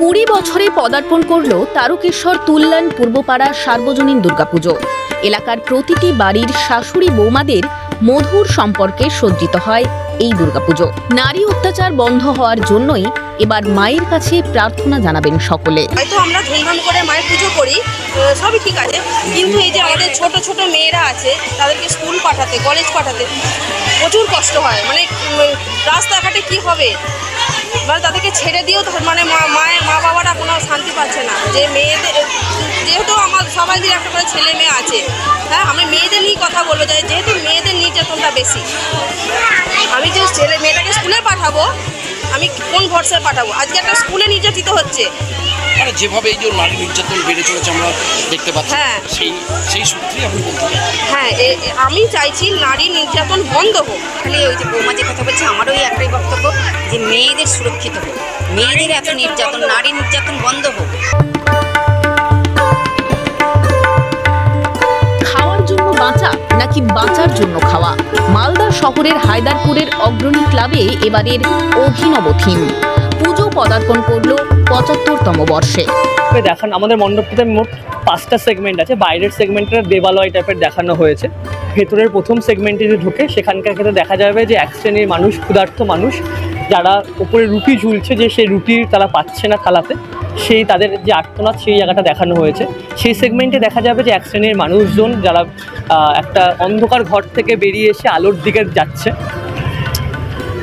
20 বছরে পদার্পণ করল তারকেশ্বর তুল্যান পূর্বপাড়া সার্বজনীন দুর্গাপুজো। এলাকার প্রতিটি বাড়ির শাশুড়ি বৌমাদের মধুর সম্পর্কে সজ্জিত হয় এই দুর্গাপুজো। নারী অত্যাচার বন্ধ হওয়ার জন্যই এবার মায়ের কাছে প্রার্থনা জানাবেন সকলে। হয়তো আমরা ধুমধাম করে মায়ের পুজো করি, সবই ঠিক আছে, কিন্তু এই যে আমাদের ছোট ছোট মেয়েরা আছে তাদেরকে স্কুল পাঠাতে, কলেজ পাঠাতে প্রচুর কষ্ট হয়। মানে রাস্তাঘাটে কি হবে, মানে তাদেরকে ছেড়ে দিয়েও মানে মা বাবারা কোনো শান্তি পাচ্ছে না। যে মেয়েদের, যেহেতু আমার সবাই দিকে একটা করে ছেলে মেয়ে আছে, হ্যাঁ, আমি মেয়েদের নিয়ে কথা বলবো, যেহেতু মেয়েদের নির্যাতনটা বেশি। আমি যে মেয়েটাকে স্কুলে পাঠাবো, আমি কোন ভরসায় পাঠাবো? আজকে একটা স্কুলে নির্যাতিত হচ্ছে, মানে যেভাবে এই যে নারী নির্যাতন বেড়ে চলেছে আমরা দেখতে পাচ্ছি। হ্যাঁ, সেই সূত্রেই আমি বলতে চাই, হ্যাঁ, আমি চাইছি নারী নির্যাতন বন্ধ হোক। খালি ওই যে বৌমা যে কথা বলছে, আমারও একটাই বক্তব্য যে মেয়েদের সুরক্ষিত হোক, মেয়েদের এত নির্যাতন, নারী নির্যাতন বন্ধ হোক। খাওয়ার জন্য বাঁচা নাকি বাঁচার জন্য খাওয়া, মালদা শহরের হায়দারপুরের অগ্রণী ক্লাবে এবারের অভিনব থিম। পুজো পদার্পণ করলো 75তম বর্ষে। দেখান আমাদের মণ্ডপটিতে মোট 5টা সেগমেন্ট আছে। বাইরের সেগমেন্টের দেবালয় টাইপের দেখানো হয়েছে। ভেতরের প্রথম সেগমেন্টে যে ঢুকে সেখানকার ক্ষেত্রে দেখা যাবে যে এক শ্রেণীর মানুষ, ক্ষুধার্ত মানুষ, যারা উপরে রুটি ঝুলছে, যে সেই রুটি তারা পাচ্ছে না থালাতে, সেই তাদের যে আর্তনাদ সেই জায়গাটা দেখানো হয়েছে। সেই সেগমেন্টে দেখা যাবে যে এক শ্রেণীর মানুষজন যারা একটা অন্ধকার ঘর থেকে বেরিয়ে এসে আলোর দিকে যাচ্ছে।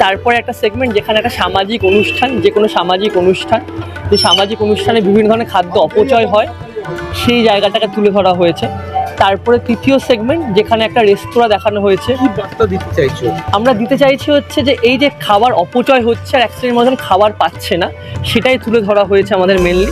তারপরে একটা সেগমেন্ট যেখানে একটা সামাজিক অনুষ্ঠান, যে কোনো সামাজিক অনুষ্ঠান, যে সামাজিক অনুষ্ঠানে বিভিন্ন ধরনের খাদ্য অপচয় হয় সেই জায়গাটাকে তুলে ধরা হয়েছে। তারপরে তৃতীয় সেগমেন্ট যেখানে একটা রেস্তোরাঁ দেখানো হয়েছে। কি বার্তা দিতে চাইছো? আমরা দিতে চাইছি হচ্ছে যে এই যে খাবার অপচয় হচ্ছে আর এক শ্রেণীর মানুষ খাবার পাচ্ছে না, সেটাই তুলে ধরা হয়েছে আমাদের মেনলি।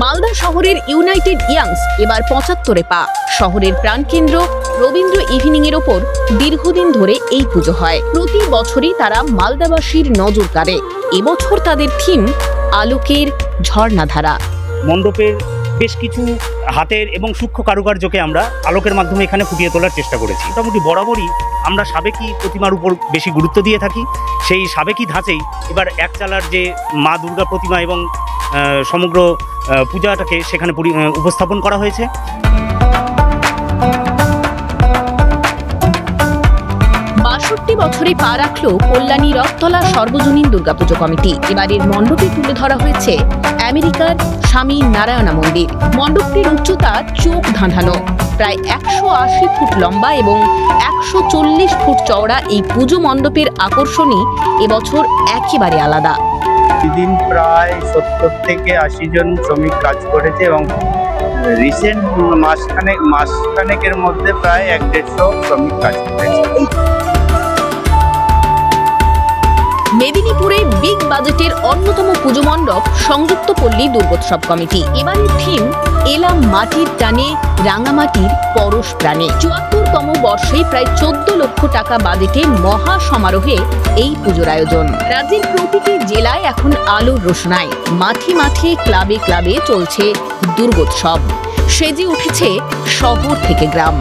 মালদা শহরের ইউনাইটেড ইয়াংস এবার 75-এ পা। শহরের প্রাণকেন্দ্র রবীন্দ্র ইভিনিং এর ওপর দীর্ঘদিন ধরে এই পুজো হয়। প্রতি বছরই তারা মালদাবাসীর নজর কাড়ে। এবছর তাদের থিম আলোকের ঝর্ণাধারা। মণ্ডপের বেশ কিছু হাতের এবং সূক্ষ্ম কারুকার্যকে আমরা আলোকের মাধ্যমে এখানে ফুটিয়ে তোলার চেষ্টা করেছি। মোটামুটি বরাবরই আমরা সাবেকি প্রতিমার উপর বেশি গুরুত্ব দিয়ে থাকি। সেই সাবেকি ধাঁচেই এবার একচালার যে মা দুর্গা প্রতিমা এবং সমগ্র পূজাটাকে সেখানে উপস্থাপন করা হয়েছে। ৬২ বছরে পা রাখলো কল্যাণী রথতলা সর্বজনীন দুর্গাপুজো কমিটি। এবারের মণ্ডপে তুলে ধরা হয়েছে আমেরিকার স্বামী নারায়ণা মন্দির। মণ্ডপটির উচ্চতা চোখ ধাঁধানো, প্রায় 180 ফুট লম্বা এবং 140 ফুট চওড়া এই পুজো মণ্ডপের আকর্ষণই এবছর একেবারে আলাদা। প্রতিদিন প্রায় 70 থেকে 80 জন শ্রমিক কাজ করেছে এবং রিসেন্ট মাসখানেকের মধ্যে প্রায় 150 শ্রমিক কাজ করেছে। মেদিনীপুরে বিগ বাজেটের অন্যতম পুজো মণ্ডপ সংযুক্ত পল্লী দুর্গোৎসব কমিটি। এবারের থিম এলাম মাটির টানে, রাঙামাটির পরশ প্রাণে। ৭৪তম বর্ষে প্রায় 14 লক্ষ টাকা বাজেটে মহা সমারোহে এই পুজোর আয়োজন। রাজ্যের প্রতিটি জেলায় এখন আলোর রোশনায়, মাঠে মাঠে, ক্লাবে ক্লাবে চলছে দুর্গোৎসব। সেজে উঠেছে শহর থেকে গ্রাম।